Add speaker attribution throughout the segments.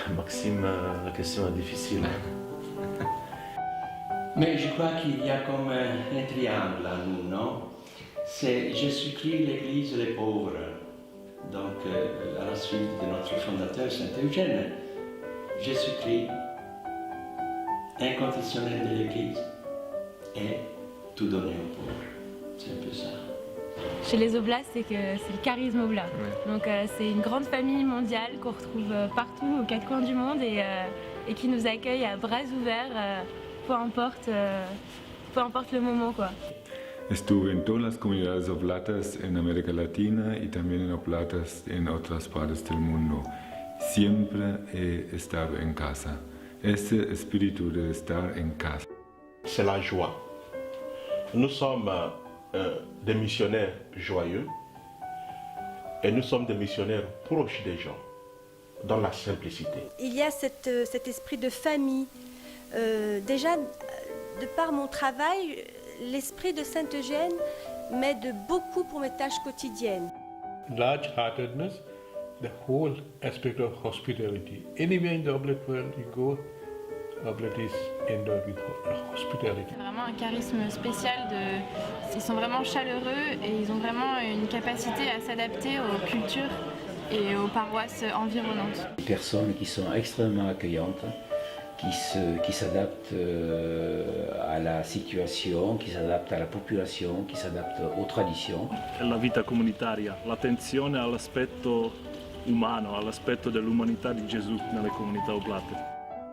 Speaker 1: Maxime, la question est difficile.
Speaker 2: Mais je crois qu'il y a comme un triangle à nous, non? C'est Jésus-Christ, l'Église, les pauvres. Donc, à la suite de notre fondateur Saint-Eugène, Jésus-Christ, inconditionnel de l'Église, et tout donner aux pauvres. C'est un peu ça.
Speaker 3: Chez les Oblates, c'est que c'est le charisme Oblat. Ouais. Donc c'est une grande famille mondiale qu'on retrouve partout aux quatre coins du monde et qui nous accueille à bras ouverts, peu importe le moment, quoi.
Speaker 4: Estuve en todas las comunidades oblatas en América Latina y también en oblatas en otras partes del mundo. Siempre he estado en casa. Ese espíritu de estar en casa.
Speaker 1: C'est la joie. Nous sommes des missionnaires joyeux et nous sommes des missionnaires proches des gens, dans la simplicité.
Speaker 5: Il y a cet esprit de famille. Déjà, de par mon travail, l'esprit de Saint-Eugène m'aide beaucoup pour mes tâches quotidiennes.
Speaker 6: Large-heartedness, the whole aspect of hospitality. Anywhere in the oblate world you go, oblate is endowed with hospitality.
Speaker 3: Vraiment un charisme spécial. Ils sont vraiment chaleureux et ils ont vraiment une capacité à s'adapter aux cultures et aux paroisses environnantes.
Speaker 7: Des personnes qui sont extrêmement accueillantes, qui s'adaptent à la situation, qui s'adaptent à la population, qui s'adaptent aux traditions.
Speaker 8: La vita comunitaria, l'attenzione all'aspetto umano, all'aspetto dell'umanità di Gesù nelle comunità oblate.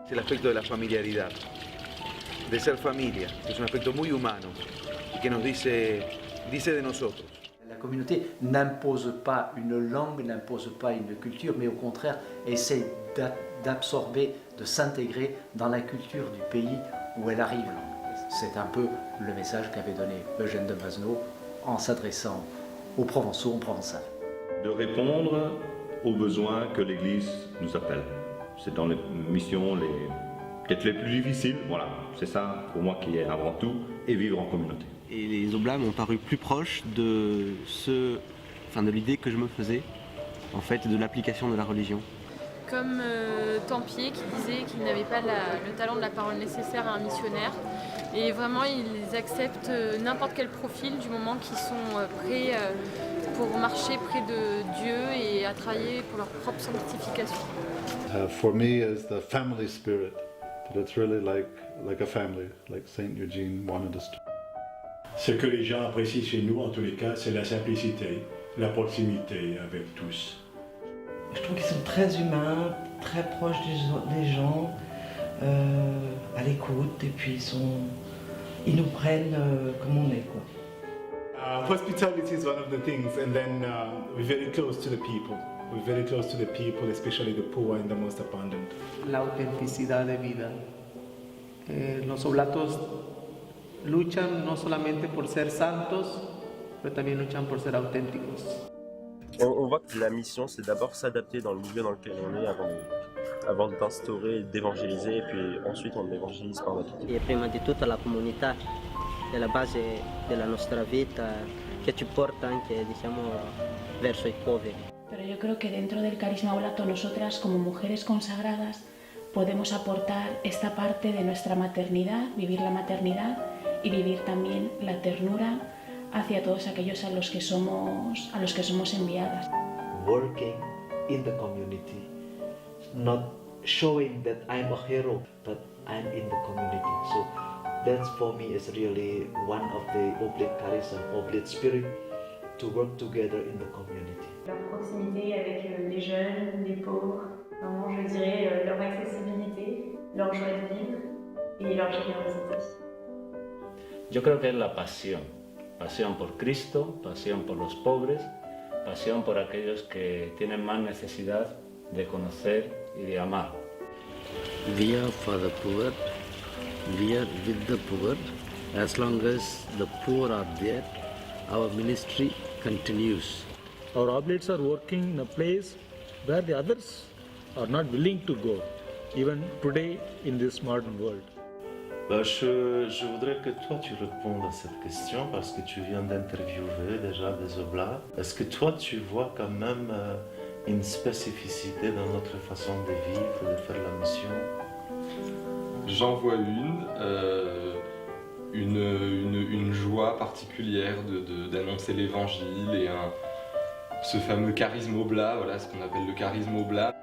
Speaker 9: C'est l'aspect de la familiaridad, de ser familia, que es un aspecto muy humano y que nos dice de nosotros.
Speaker 10: La communauté n'impose pas une langue, n'impose pas une culture, mais au contraire essaie d'absorber, de s'intégrer dans la culture du pays où elle arrive. C'est un peu le message qu'avait donné Eugène de Masneau en s'adressant aux Provençaux, en provençal.
Speaker 11: De répondre aux besoins que l'Église nous appelle. C'est dans les missions peut-être les plus difficiles, voilà, c'est ça pour moi qui est avant tout, et vivre en communauté.
Speaker 12: Et les Oblats m'ont paru plus proches de l'idée que je me faisais, en fait, de l'application de la religion.
Speaker 3: Comme Tempier qui disait qu'il n'avait pas le talent de la parole nécessaire à un missionnaire. Et vraiment, ils acceptent n'importe quel profil du moment qu'ils sont prêts pour marcher près de Dieu et à travailler pour leur propre sanctification.
Speaker 13: For me, is the family spirit. That it's really like a family, like Saint Eugene wanted us to.
Speaker 14: Ce que les gens apprécient chez nous, en tous les cas, c'est la simplicité, la proximité avec tous.
Speaker 15: Je trouve qu'ils sont très humains, très proches des gens, à l'écoute, et puis ils nous prennent comme on est, quoi.
Speaker 16: Hospitality is one of the things, and then we're very close to the people. We're very close to the people, especially the poor and the most abundant.
Speaker 17: La autenticidad de vida. Los oblatos luchan no solamente por ser santos, pero también luchan por ser auténticos.
Speaker 18: On voit que la mission, c'est d'abord s'adapter dans le milieu dans lequel on est avant d'instaurer, d'évangéliser, et puis ensuite on évangélise par notre vie.
Speaker 19: E prima di tutto la comunità è la base della nostra vita che ci porta anche, verso i poveri.
Speaker 20: Pero yo creo que dentro del carisma oblato nosotras como mujeres consagradas podemos aportar esta parte de nuestra maternidad, vivir la maternidad y vivir también la ternura hacia todos aquellos a los que somos enviadas.
Speaker 21: Working in the community, not showing that I'm a hero, but I'm in the community. So that's for me is really one of the oblate charism, oblate spirit, to work together in the community.
Speaker 22: La proximité avec les jeunes, les pauvres, vraiment je dirais leur accessibilité, leur joie de vivre et leur générosité.
Speaker 23: Yo creo que es la pasión por Cristo, pasión por los pobres, pasión por aquellos que tienen más necesidad de conocer y de amar.
Speaker 24: We are for the poor, we are with the poor. As long as the poor are there, our ministry continues.
Speaker 6: Our oblates are working in a place where the others are not willing to go, even today in this modern world.
Speaker 1: Je voudrais que toi tu répondes à cette question parce que tu viens d'interviewer déjà des oblats. Est-ce que toi tu vois quand même
Speaker 21: une spécificité dans notre façon de vivre, de faire la mission?
Speaker 2: J'en vois une joie particulière d'annoncer l'évangile et ce fameux charisme oblat, voilà ce qu'on appelle le charisme oblat.